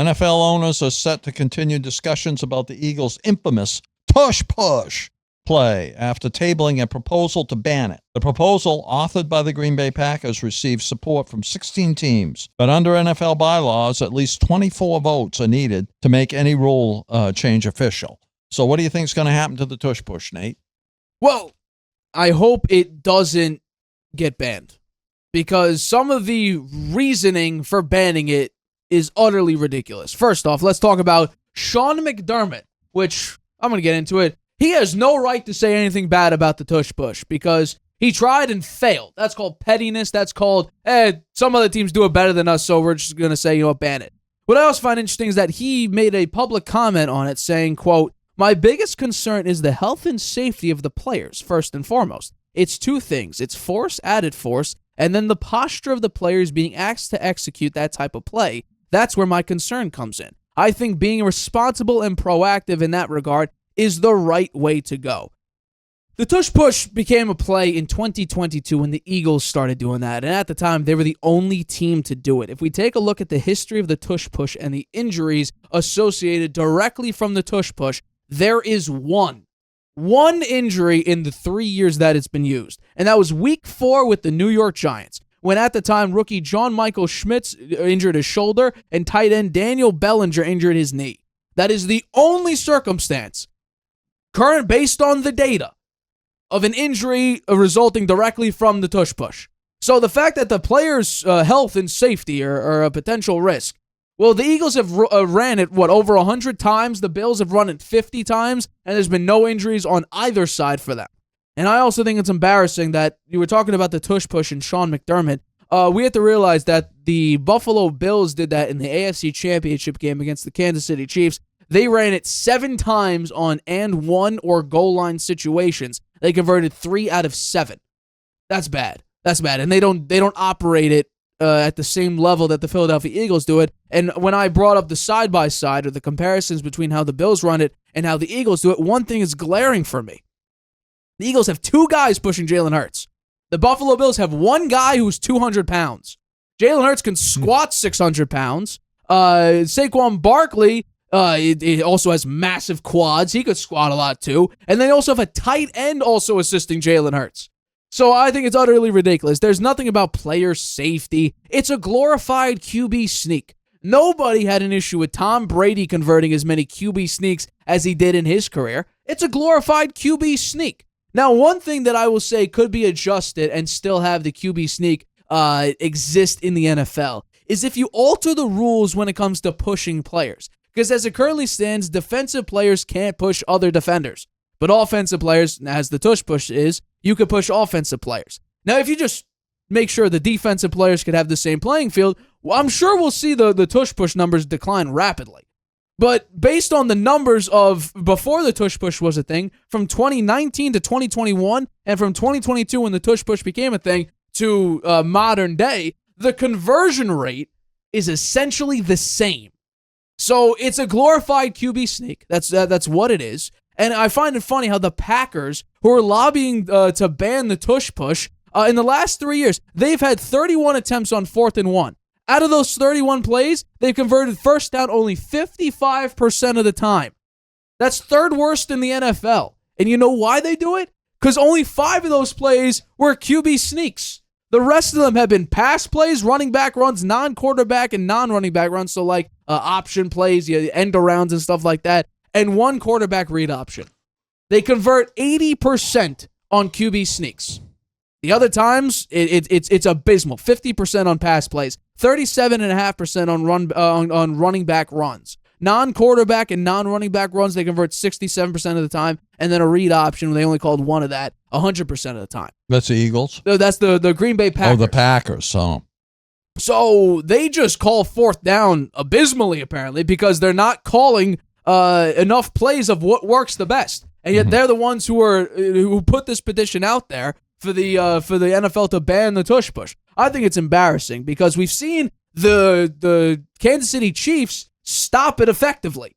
NFL owners are set to continue discussions about the Eagles' infamous tush-push play after tabling a proposal to ban it. The proposal, authored by the Green Bay Packers, received support from 16 teams, but under NFL bylaws, at least 24 votes are needed to make any rule change official. So what do you think is going to happen to the tush-push, Nate? Well, I hope it doesn't get banned, because some of the reasoning for banning it is utterly ridiculous. First off, let's talk about Sean McDermott, which I'm going to get into it. He has no right to say anything bad about the tush-push because he tried and failed. That's called pettiness. That's called, some other teams do it better than us, so we're just going to say, ban it. What I also find interesting is that he made a public comment on it saying, quote, "My biggest concern is the health and safety of the players, first and foremost. It's two things. It's force, added force, and then the posture of the players being asked to execute that type of play. That's where my concern comes in. I think being responsible and proactive in that regard is the right way to go." The tush-push became a play in 2022 when the Eagles started doing that, and at the time, they were the only team to do it. If we take a look at the history of the tush-push and the injuries associated directly from the tush-push, there is one injury in the 3 years that it's been used, and that was Week 4 with the New York Giants, when at the time, rookie John Michael Schmitz injured his shoulder and tight end Daniel Bellinger injured his knee. That is the only circumstance, current based on the data, of an injury resulting directly from the tush-push. So the fact that the players' health and safety are a potential risk, well, the Eagles have ran it, over 100 times? The Bills have run it 50 times, and there's been no injuries on either side for them. And I also think it's embarrassing that you were talking about the tush-push and Sean McDermott. We have to realize that the Buffalo Bills did that in the AFC Championship game against the Kansas City Chiefs. They ran it 7 times on and one or goal line situations. They converted 3 out of 7. That's bad. And they don't operate it at the same level that the Philadelphia Eagles do it. And when I brought up the side-by-side or the comparisons between how the Bills run it and how the Eagles do it, one thing is glaring for me. The Eagles have 2 guys pushing Jalen Hurts. The Buffalo Bills have 1 guy who's 200 pounds. Jalen Hurts can squat 600 pounds. Saquon Barkley it also has massive quads. He could squat a lot too. And they also have a tight end also assisting Jalen Hurts. So I think it's utterly ridiculous. There's nothing about player safety. It's a glorified QB sneak. Nobody had an issue with Tom Brady converting as many QB sneaks as he did in his career. It's a glorified QB sneak. Now, one thing that I will say could be adjusted and still have the QB sneak exist in the NFL is if you alter the rules when it comes to pushing players. Because as it currently stands, defensive players can't push other defenders. But offensive players, as the tush push is, you can push offensive players. Now, if you just make sure the defensive players could have the same playing field, well, I'm sure we'll see the tush push numbers decline rapidly. But based on the numbers of before the tush push was a thing, from 2019 to 2021, and from 2022 when the tush push became a thing to modern day, the conversion rate is essentially the same. So it's a glorified QB sneak. That's what it is. And I find it funny how the Packers, who are lobbying to ban the tush push, in the last 3 years, they've had 31 attempts on 4th and 1. Out of those 31 plays, they've converted first down only 55% of the time. That's 3rd worst in the NFL. And you know why they do it? Because only 5 of those plays were QB sneaks. The rest of them have been pass plays, running back runs, non-quarterback and non-running back runs, so like option plays, end arounds and stuff like that, and 1 quarterback read option. They convert 80% on QB sneaks. The other times, it's abysmal. 50% on pass plays, 37.5% on running back runs. Non-quarterback and non-running back runs, they convert 67% of the time, and then a read option, they only called 1 of that 100% of the time. That's the Eagles? So that's the Green Bay Packers. Oh, the Packers, So they just call 4th down abysmally, apparently, because they're not calling enough plays of what works the best. And yet they're the ones who put this petition out there for the NFL to ban the tush push. I think it's embarrassing because we've seen the Kansas City Chiefs stop it effectively.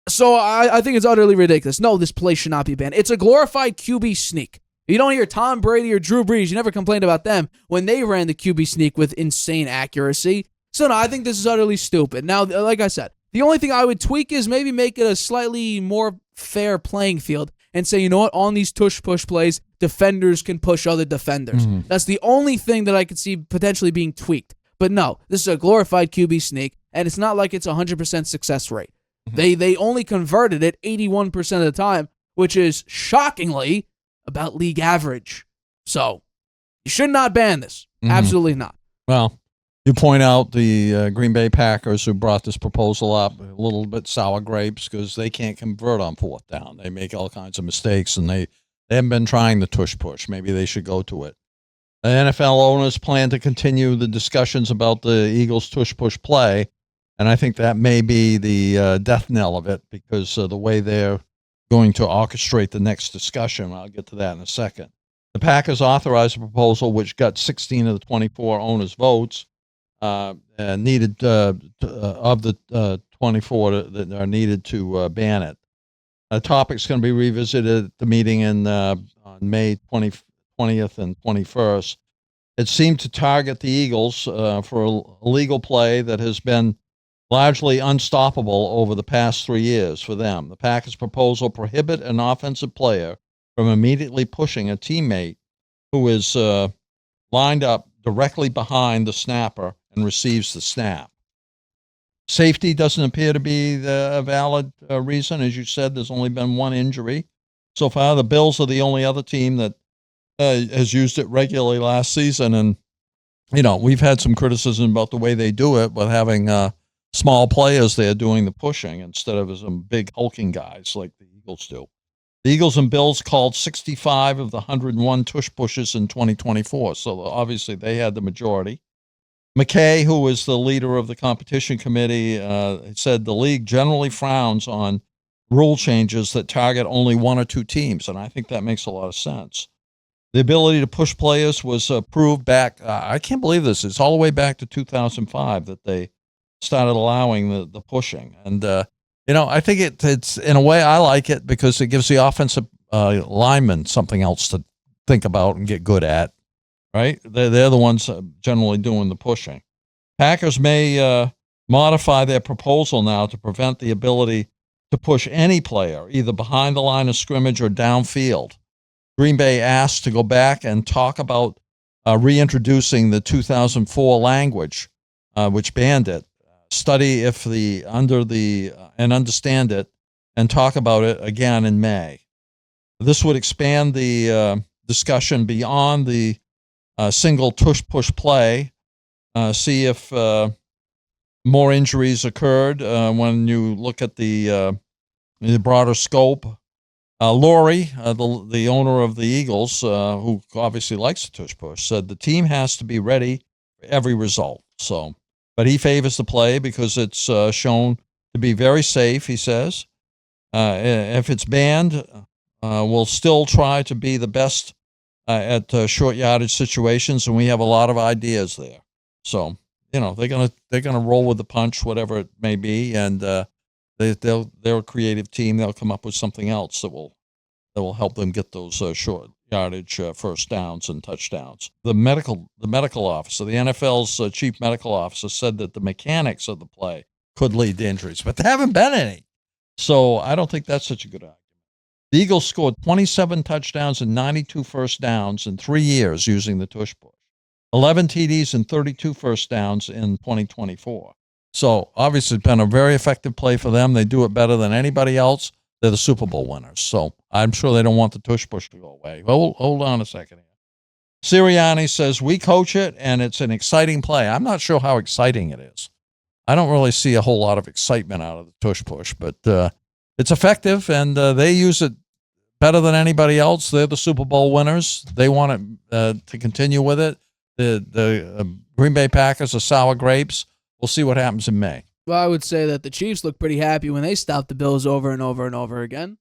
So I think it's utterly ridiculous. No, this play should not be banned. It's a glorified QB sneak. You don't hear Tom Brady or Drew Brees. You never complained about them when they ran the QB sneak with insane accuracy. So, no, I think this is utterly stupid. Now, like I said, the only thing I would tweak is maybe make it a slightly more fair playing field and say, you know what, on these tush-push plays, defenders can push other defenders. That's the only thing that I could see potentially being tweaked. But no, this is a glorified QB sneak, and it's not like it's 100% success rate. They only converted it 81% of the time, which is shockingly about league average. So, you should not ban this. Absolutely not. Well, you point out the Green Bay Packers who brought this proposal up, a little bit sour grapes because they can't convert on fourth down. They make all kinds of mistakes, and they haven't been trying the tush-push. Maybe they should go to it. The NFL owners plan to continue the discussions about the Eagles' tush-push play, and I think that may be the death knell of it because of the way they're going to orchestrate the next discussion. I'll get to that in a second. The Packers authorized a proposal which got 16 of the 24 owners' votes. Needed of the 24 that are needed to ban it. The topic's going to be revisited at the meeting on May 20th and 21st. It seemed to target the Eagles for a legal play that has been largely unstoppable over the past 3 years for them. The Packers' proposal prohibit an offensive player from immediately pushing a teammate who is lined up directly behind the snapper and receives the snap. Safety doesn't appear to be a valid reason. As you said, there's only been one injury so far. The Bills are the only other team that has used it regularly last season. And, you know, we've had some criticism about the way they do it with having small players there doing the pushing instead of some big hulking guys like the Eagles do. The Eagles and Bills called 65 of the 101 tush pushes in 2024. So obviously they had the majority. McKay, who is the leader of the competition committee, said the league generally frowns on rule changes that target only one or two teams, and I think that makes a lot of sense. The ability to push players was approved back, I can't believe this, it's all the way back to 2005 that they started allowing the pushing. And, you know, I think it's, in a way, I like it because it gives the offensive linemen something else to think about and get good at. Right? They're the ones generally doing the pushing. Packers may modify their proposal now to prevent the ability to push any player, either behind the line of scrimmage or downfield. Green Bay asked to go back and talk about reintroducing the 2004 language, which banned it. Study if and understand it, and talk about it again in May. This would expand the discussion beyond the single tush-push play, see if more injuries occurred when you look at the broader scope. Lurie, the owner of the Eagles, who obviously likes the tush-push, said the team has to be ready for every result. But he favors the play because it's shown to be very safe, he says. If it's banned, we'll still try to be the best at short yardage situations, and we have a lot of ideas there. So, you know, they're gonna roll with the punch, whatever it may be, and they're a creative team. They'll come up with something else that will help them get those short yardage first downs and touchdowns. The medical officer, the NFL's chief medical officer, said that the mechanics of the play could lead to injuries, but there haven't been any. So I don't think that's such a good argument. The Eagles scored 27 touchdowns and 92 first downs in 3 years using the tush-push. 11 TDs and 32 first downs in 2024. So obviously it's been a very effective play for them. They do it better than anybody else. They're the Super Bowl winners. So I'm sure they don't want the tush-push to go away. Hold on a second here. Sirianni says, we coach it, and it's an exciting play. I'm not sure how exciting it is. I don't really see a whole lot of excitement out of the tush-push, but it's effective, and they use it better than anybody else. They're the Super Bowl winners. They want it to continue with it. The Green Bay Packers are sour grapes. We'll see what happens in May. Well, I would say that the Chiefs look pretty happy when they stop the Bills over and over and over again.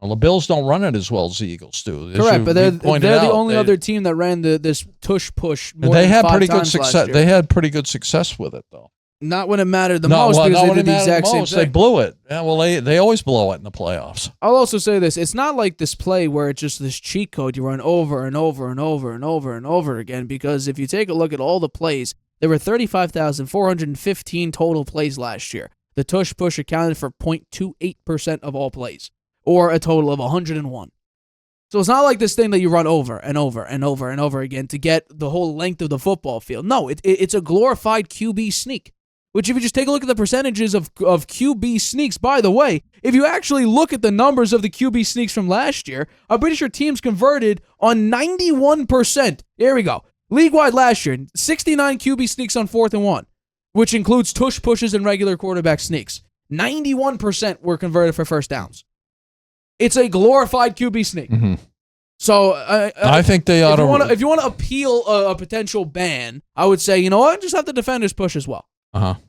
Well, the Bills don't run it as well as the Eagles do. Correct, but they're the only other team that ran this tush-push more than 5 times last year. They had pretty good success with it, though. Not when it mattered the most, because they did the exact same thing. They blew it. Yeah, well, they always blow it in the playoffs. I'll also say this. It's not like this play where it's just this cheat code you run over and over and over and over and over again, because if you take a look at all the plays There were 35,415 total plays last year. The tush-push accounted for 0.28% of all plays, or a total of 101. So it's not like this thing that you run over and over and over and over again to get the whole length of the football field. No, it's a glorified QB sneak, which if you just take a look at the percentages of QB sneaks, by the way, if you actually look at the numbers of the QB sneaks from last year, I'm pretty sure teams converted on 91%. Here we go. League-wide last year, 69 QB sneaks on 4th and 1, which includes tush pushes and regular quarterback sneaks. 91% were converted for first downs. It's a glorified QB sneak. Mm-hmm. So I think they ought to. If you want to appeal a potential ban, I would say, you know what, just have the defenders push as well.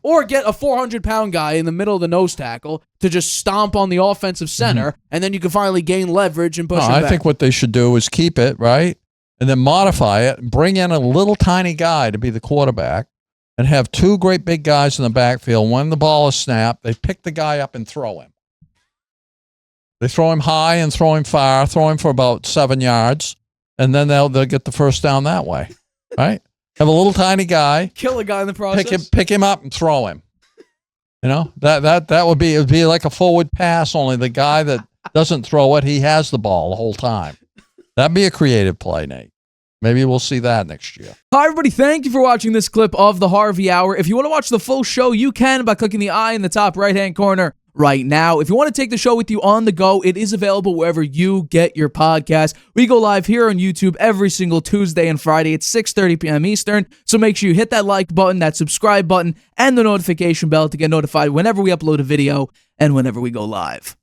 Or get a 400-pound guy in the middle of the nose tackle to just stomp on the offensive center, and then you can finally gain leverage and push him back. I think what they should do is keep it, right? And then modify it, bring in a little tiny guy to be the quarterback, and have two great big guys in the backfield. When the ball is snapped, they pick the guy up and throw him. They throw him high and throw him far, throw him for about 7 yards, and then they'll get the first down that way, right? Have a little tiny guy, kill a guy in the process, pick him up and throw him. You know, that would be, it'd be like a forward pass, only the guy that doesn't throw it, he has the ball the whole time. That'd be a creative play, Nate. Maybe we'll see that next year. Hi, everybody. Thank you for watching this clip of the Harvey Hour. If you want to watch the full show, you can by clicking the I in the top right-hand corner right now. If you want to take the show with you on the go, it is available wherever you get your podcast. We go live here on YouTube every single Tuesday and Friday at 6:30 p.m. Eastern. So make sure you hit that like button, that subscribe button, and the notification bell to get notified whenever we upload a video and whenever we go live.